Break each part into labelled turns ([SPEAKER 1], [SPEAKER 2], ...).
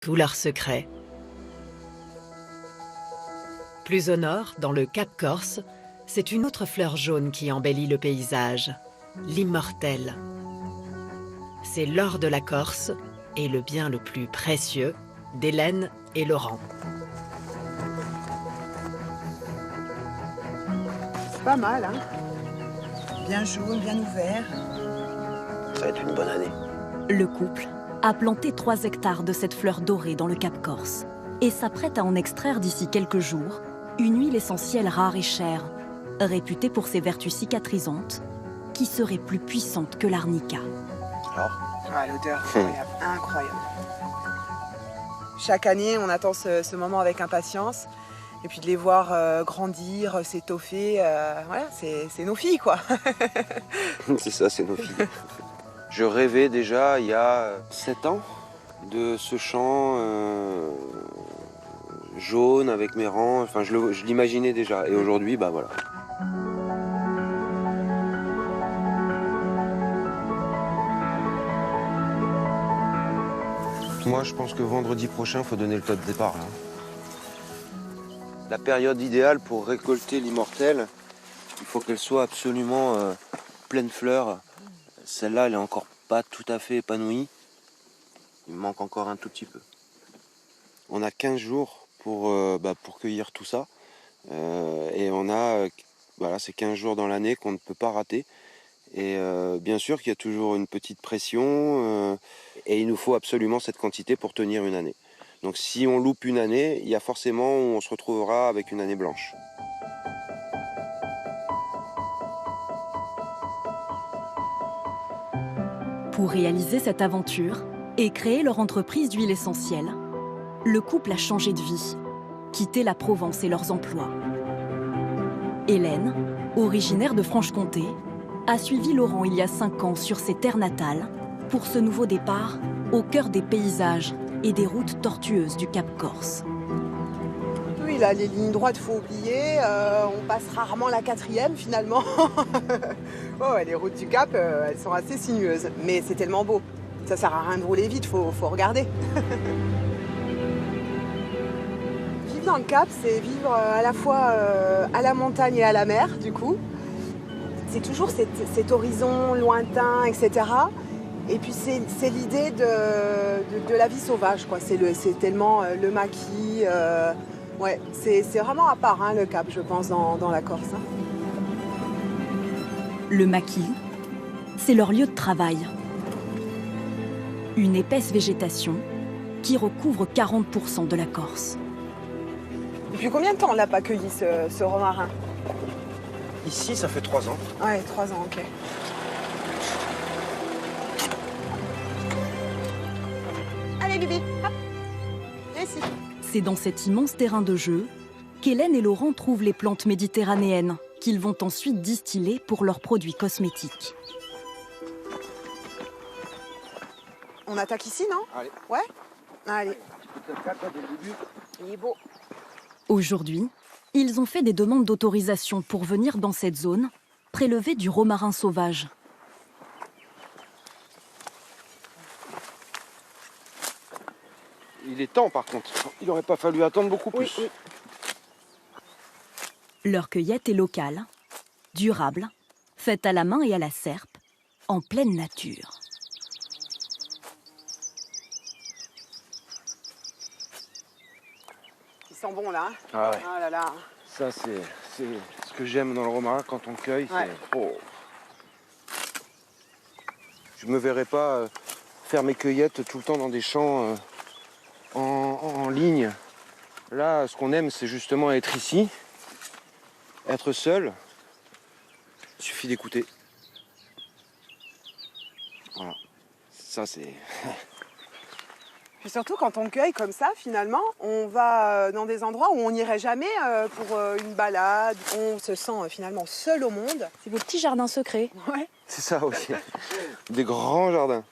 [SPEAKER 1] tous leurs secrets. Plus au nord, dans le Cap Corse, c'est une autre fleur jaune qui embellit le paysage, l'immortelle. C'est l'or de la Corse et le bien le plus précieux d'Hélène et Laurent.
[SPEAKER 2] C'est pas mal, hein? Bien jaune, bien ouvert.
[SPEAKER 3] Ça va être une bonne année.
[SPEAKER 4] Le couple a planté 3 hectares de cette fleur dorée dans le Cap Corse et s'apprête à en extraire d'ici quelques jours une huile essentielle rare et chère, réputée pour ses vertus cicatrisantes, qui serait plus puissante que l'arnica.
[SPEAKER 3] Alors,
[SPEAKER 2] Ah, l'odeur, incroyable, incroyable. Chaque année, on attend ce moment avec impatience. Et puis de les voir grandir, s'étoffer, voilà, c'est nos filles, quoi.
[SPEAKER 3] c'est ça, c'est nos filles. Je rêvais déjà, il y a 7 ans, de ce champ jaune avec mes rangs. Enfin, je l'imaginais déjà. Et aujourd'hui, bah voilà. Moi, je pense que vendredi prochain, il faut donner le top départ, là. La période idéale pour récolter l'immortelle, il faut qu'elle soit absolument pleine fleurs. Celle-là, elle est encore pas tout à fait épanouie. Il me manque encore un tout petit peu. On a 15 jours pour cueillir tout ça. Et on a ces 15 jours dans l'année qu'on ne peut pas rater. Et bien sûr qu'il y a toujours une petite pression. Et il nous faut absolument cette quantité pour tenir une année. Donc si on loupe une année, il y a forcément on se retrouvera avec une année blanche.
[SPEAKER 4] Pour réaliser cette aventure et créer leur entreprise d'huile essentielle, le couple a changé de vie, quitté la Provence et leurs emplois. Hélène, originaire de Franche-Comté, a suivi Laurent il y a 5 ans sur ses terres natales pour ce nouveau départ au cœur des paysages et des routes tortueuses du Cap Corse.
[SPEAKER 2] Oui, là, les lignes droites, faut oublier. On passe rarement la 4e, finalement. Oh, les routes du Cap, elles sont assez sinueuses. Mais c'est tellement beau. Ça sert à rien de rouler vite, faut regarder. Vivre dans le Cap, c'est vivre à la fois à la montagne et à la mer, du coup. C'est toujours cet horizon lointain, etc. Et puis c'est l'idée de la vie sauvage, quoi. C'est tellement le maquis. Ouais, c'est vraiment à part, hein, le Cap, je pense, dans la Corse. Hein.
[SPEAKER 4] Le maquis, c'est leur lieu de travail. Une épaisse végétation qui recouvre 40% de la Corse.
[SPEAKER 2] Depuis combien de temps on l'a pas cueilli, ce romarin?
[SPEAKER 3] Ici, ça fait 3 ans.
[SPEAKER 2] Ouais, 3 ans, ok. Allez, Bibi, hop, viens ici.
[SPEAKER 4] C'est dans cet immense terrain de jeu qu'Hélène et Laurent trouvent les plantes méditerranéennes qu'ils vont ensuite distiller pour leurs produits cosmétiques.
[SPEAKER 2] On attaque ici, non?
[SPEAKER 3] Allez.
[SPEAKER 2] Ouais? Allez. Il est beau.
[SPEAKER 4] Aujourd'hui, ils ont fait des demandes d'autorisation pour venir dans cette zone prélever du romarin sauvage.
[SPEAKER 3] Il est temps par contre. Il n'aurait pas fallu attendre beaucoup plus.
[SPEAKER 2] Oui.
[SPEAKER 4] Leur cueillette est locale, durable, faite à la main et à la serpe, en pleine nature.
[SPEAKER 2] Il sent bon, là. Hein.
[SPEAKER 3] Ah ouais.
[SPEAKER 2] Ah là là.
[SPEAKER 3] Ça, c'est ce que j'aime dans le romarin quand on le cueille.
[SPEAKER 2] Ouais.
[SPEAKER 3] Je me verrais pas faire mes cueillettes tout le temps dans des champs en ligne. Là, ce qu'on aime, c'est justement être ici, être seul. Il suffit d'écouter. Voilà. Ça, c'est...
[SPEAKER 2] Puis surtout, quand on cueille comme ça, finalement, on va dans des endroits où on n'irait jamais pour une balade. On se sent finalement seul au monde.
[SPEAKER 4] C'est vos petits jardins secrets.
[SPEAKER 2] Ouais.
[SPEAKER 3] C'est ça aussi. Des grands jardins.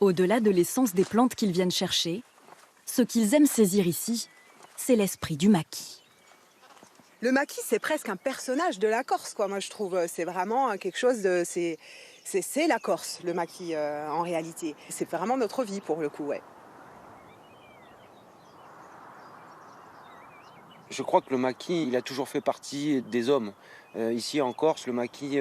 [SPEAKER 4] Au-delà de l'essence des plantes qu'ils viennent chercher, ce qu'ils aiment saisir ici, c'est l'esprit du maquis.
[SPEAKER 2] Le maquis, c'est presque un personnage de la Corse, quoi. Moi, je trouve, c'est vraiment quelque chose de... C'est la Corse, le maquis, en réalité. C'est vraiment notre vie, pour le coup, ouais.
[SPEAKER 3] Je crois que le maquis, il a toujours fait partie des hommes. Ici en Corse, le maquis,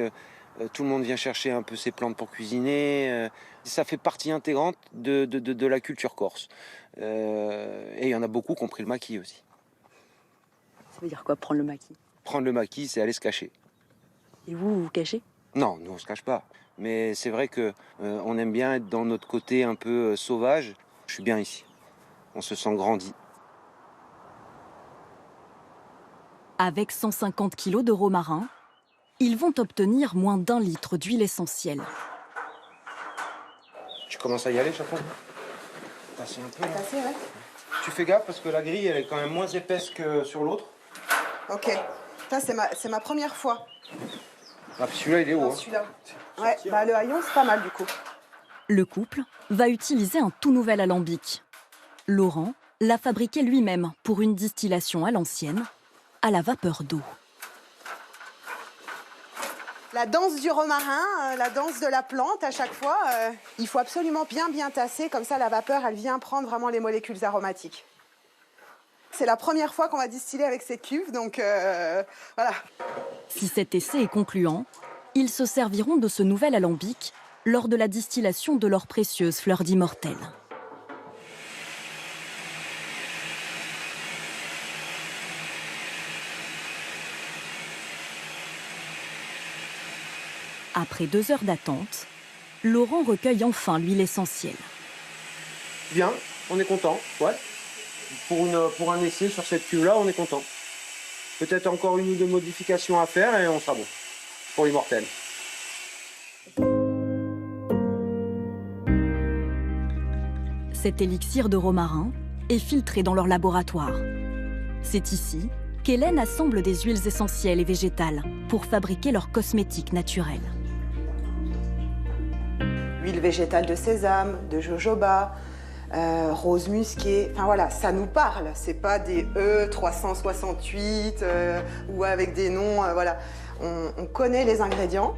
[SPEAKER 3] tout le monde vient chercher un peu ses plantes pour cuisiner. Ça fait partie intégrante de la culture corse. Et il y en a beaucoup qui ont pris le maquis aussi.
[SPEAKER 4] Ça veut dire quoi, prendre le maquis?
[SPEAKER 3] Prendre le maquis, c'est aller se cacher.
[SPEAKER 4] Et vous vous cachez?
[SPEAKER 3] Non, nous on se cache pas. Mais c'est vrai que on aime bien être dans notre côté un peu sauvage. Je suis bien ici. On se sent grandi.
[SPEAKER 4] Avec 150 kilos de romarin, ils vont obtenir moins d'1 litre d'huile essentielle.
[SPEAKER 3] Tu commences à y aller, Chapon? Passer un peu là.
[SPEAKER 2] Passer, ouais.
[SPEAKER 3] Tu fais gaffe parce que la grille elle est quand même moins épaisse que sur l'autre.
[SPEAKER 2] Ok. Ça, c'est ma première fois.
[SPEAKER 3] Ah, puis celui-là il est haut.
[SPEAKER 2] Non,
[SPEAKER 3] Hein.
[SPEAKER 2] celui-là. Ouais, bah le haillon, c'est pas mal du coup.
[SPEAKER 4] Le couple va utiliser un tout nouvel alambic. Laurent l'a fabriqué lui-même pour une distillation à l'ancienne, à la vapeur d'eau.
[SPEAKER 2] La danse du romarin, la danse de la plante à chaque fois, il faut absolument bien tasser, comme ça la vapeur elle vient prendre vraiment les molécules aromatiques. C'est la première fois qu'on va distiller avec cette cuve, donc voilà.
[SPEAKER 4] Si cet essai est concluant, ils se serviront de ce nouvel alambic lors de la distillation de leurs précieuses fleurs d'immortelle. Après 2 heures d'attente, Laurent recueille enfin l'huile essentielle.
[SPEAKER 3] Bien, on est content, ouais. Pour un essai sur cette cuve-là, on est content. Peut-être encore 1 ou 2 modifications à faire et on sera bon pour l'immortelle.
[SPEAKER 4] Cet élixir de romarin est filtré dans leur laboratoire. C'est ici qu'Hélène assemble des huiles essentielles et végétales pour fabriquer leurs cosmétiques naturels.
[SPEAKER 2] Huile végétale de sésame, de jojoba, rose musquée, enfin voilà, ça nous parle. C'est pas des E368 ou avec des noms, voilà. On connaît les ingrédients.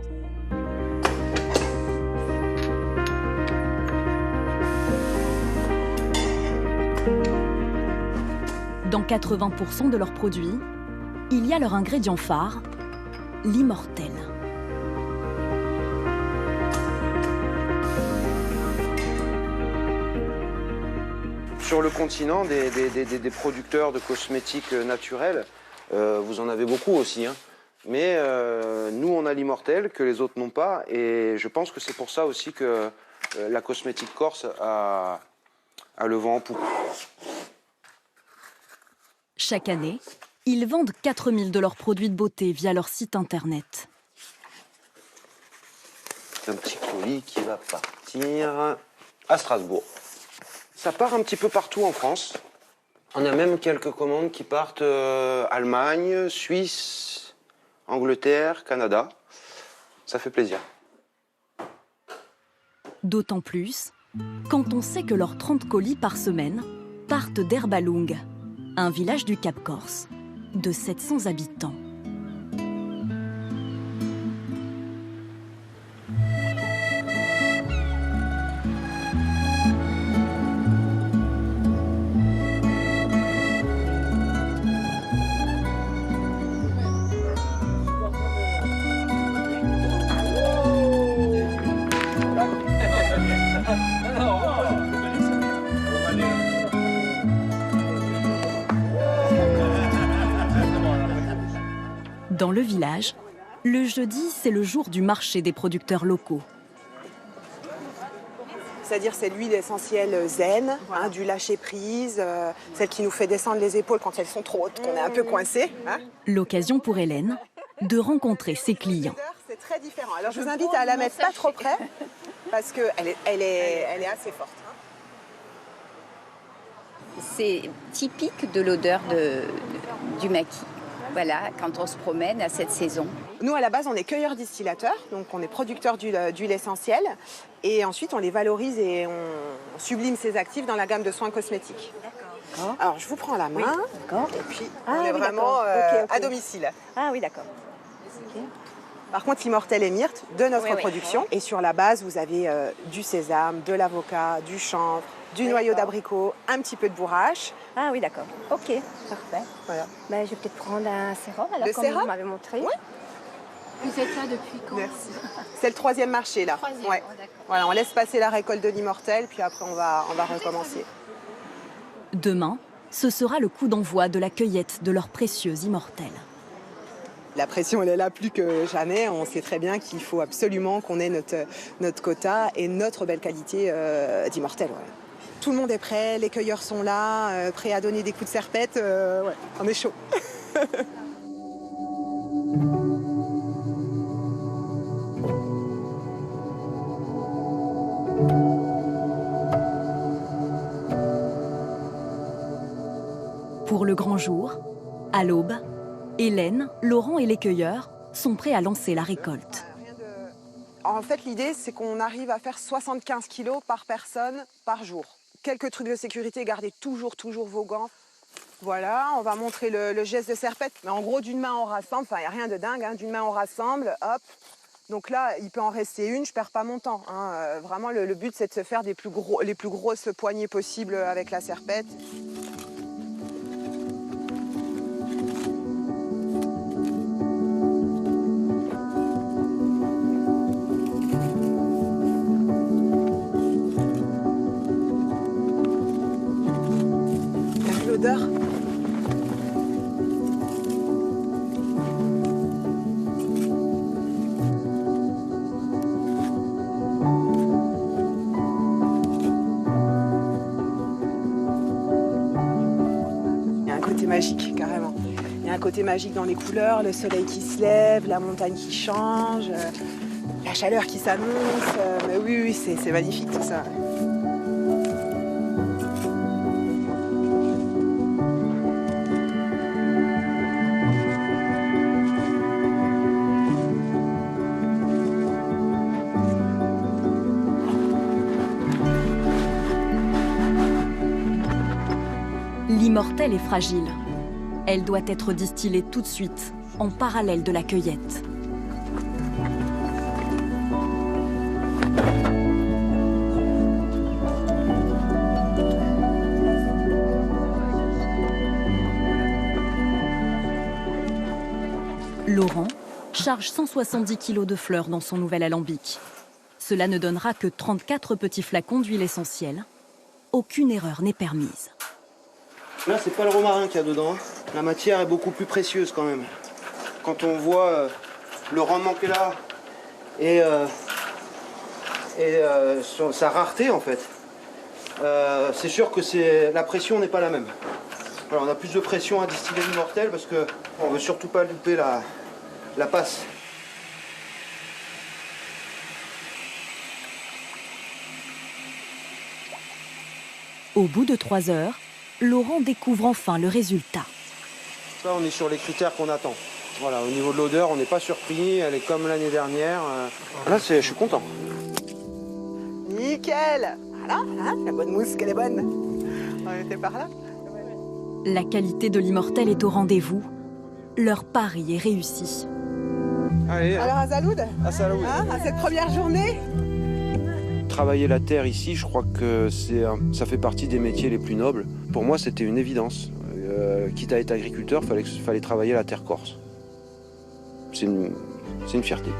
[SPEAKER 4] Dans 80% de leurs produits, il y a leur ingrédient phare, l'immortelle.
[SPEAKER 3] Sur le continent, des producteurs de cosmétiques naturels, vous en avez beaucoup aussi. Hein. Mais nous, on a l'immortelle que les autres n'ont pas. Et je pense que c'est pour ça aussi que la cosmétique corse a le vent en poupe.
[SPEAKER 4] Chaque année, ils vendent 4000 de leurs produits de beauté via leur site internet.
[SPEAKER 3] C'est un petit colis qui va partir à Strasbourg. Ça part un petit peu partout en France. On a même quelques commandes qui partent Allemagne, Suisse, Angleterre, Canada. Ça fait plaisir.
[SPEAKER 4] D'autant plus quand on sait que leurs 30 colis par semaine partent d'Herbalung, un village du Cap Corse de 700 habitants. Dans le village, le jeudi, c'est le jour du marché des producteurs locaux.
[SPEAKER 2] C'est-à-dire c'est l'huile essentielle zen, hein, du lâcher-prise, celle qui nous fait descendre les épaules quand elles sont trop hautes, qu'on est un peu coincé. Hein.
[SPEAKER 4] L'occasion pour Hélène de rencontrer ses clients.
[SPEAKER 2] C'est très différent. Alors je vous invite à la mettre pas trop près, parce qu'elle est assez forte. Hein.
[SPEAKER 5] C'est typique de l'odeur du maquis. Voilà, quand on se promène à cette saison.
[SPEAKER 2] Nous, à la base, on est cueilleurs distillateurs, donc on est producteurs d'huile essentielle. Et ensuite, on les valorise et on sublime ces actifs dans la gamme de soins cosmétiques. D'accord. Alors, je vous prends la main.
[SPEAKER 5] Oui, d'accord.
[SPEAKER 2] Et puis, on est vraiment à domicile.
[SPEAKER 5] Ah oui, d'accord. Okay.
[SPEAKER 2] Par contre, l'immortelle et myrte de notre production. Et sur la base, vous avez du sésame, de l'avocat, du chanvre, du noyau d'abricot, un petit peu de bourrache.
[SPEAKER 6] Ah oui, d'accord. Ok, parfait.
[SPEAKER 2] Voilà.
[SPEAKER 6] Ben, je vais peut-être prendre un sérum, alors,
[SPEAKER 2] Le
[SPEAKER 6] comme
[SPEAKER 2] sérum
[SPEAKER 6] vous m'avez montré.
[SPEAKER 2] Ouais.
[SPEAKER 7] Vous êtes là depuis quand?
[SPEAKER 2] Merci. C'est le 3e marché là. Ouais. Voilà, on laisse passer la récolte de l'immortel, puis après on va recommencer.
[SPEAKER 4] Demain, ce sera le coup d'envoi de la cueillette de leurs précieux immortels.
[SPEAKER 2] La pression, elle est là plus que jamais. On sait très bien qu'il faut absolument qu'on ait notre quota et notre belle qualité d'immortel. Ouais. Tout le monde est prêt, les cueilleurs sont là, prêts à donner des coups de serpette. Ouais, on est chaud.
[SPEAKER 4] Pour le grand jour, à l'aube, Hélène, Laurent et les cueilleurs sont prêts à lancer la récolte.
[SPEAKER 2] En fait, l'idée, c'est qu'on arrive à faire 75 kilos par personne par jour. Quelques trucs de sécurité, gardez toujours vos gants. Voilà, on va montrer le geste de serpette. Mais en gros, d'une main, on rassemble. Enfin, il n'y a rien de dingue. Hein. D'une main, on rassemble. Hop. Donc là, il peut en rester une. Je ne perds pas mon temps. Hein. Vraiment, le but, c'est de se faire les plus grosses poignées possibles avec la serpette. L'odeur. Il y a un côté magique, carrément. Il y a un côté magique dans les couleurs, le soleil qui se lève, la montagne qui change, la chaleur qui s'annonce. Mais oui, c'est magnifique tout ça.
[SPEAKER 4] L'immortel est fragile. Elle doit être distillée tout de suite, en parallèle de la cueillette. Laurent charge 170 kg de fleurs dans son nouvel alambic. Cela ne donnera que 34 petits flacons d'huile essentielle. Aucune erreur n'est permise.
[SPEAKER 3] Là, c'est pas le romarin qu'il y a dedans. La matière est beaucoup plus précieuse quand même. Quand on voit le rendement qu'elle a et sa rareté en fait, c'est sûr que la pression n'est pas la même. Alors, on a plus de pression à distiller l'immortel parce qu'on veut surtout pas louper la passe.
[SPEAKER 4] Au bout de 3 heures, Laurent découvre enfin le résultat.
[SPEAKER 3] Là, on est sur les critères qu'on attend. Voilà, au niveau de l'odeur, on n'est pas surpris. Elle est comme l'année dernière. Là, je suis content.
[SPEAKER 2] Nickel. Voilà, hein, la bonne mousse, qu'elle est bonne. On était par là.
[SPEAKER 4] La qualité de l'immortel est au rendez-vous. Leur pari est réussi.
[SPEAKER 3] Allez,
[SPEAKER 2] Alors, Azaloud,
[SPEAKER 3] à Saloum.
[SPEAKER 2] hein, à cette première journée,
[SPEAKER 3] Travailler la terre ici, je crois que ça fait partie des métiers les plus nobles. Pour moi, c'était une évidence. Quitte à être agriculteur, fallait travailler la terre corse. C'est une fierté.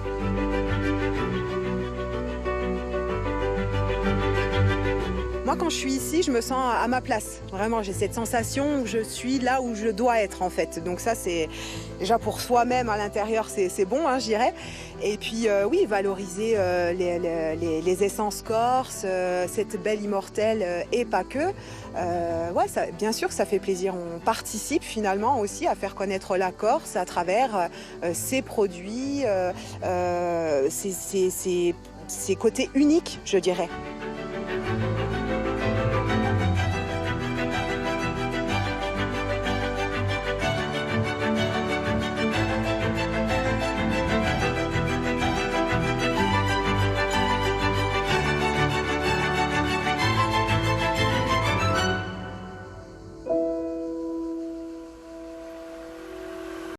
[SPEAKER 2] moi, quand je suis ici, je me sens à ma place. Vraiment, j'ai cette sensation où je suis là où je dois être, en fait. Donc ça, c'est déjà pour soi-même à l'intérieur, c'est bon, hein, je dirais. Et puis, oui, valoriser les essences corses, cette belle immortelle et pas que. Ouais, ça, bien sûr, ça fait plaisir. On participe finalement aussi à faire connaître la Corse à travers ses produits, ses côtés uniques, je dirais.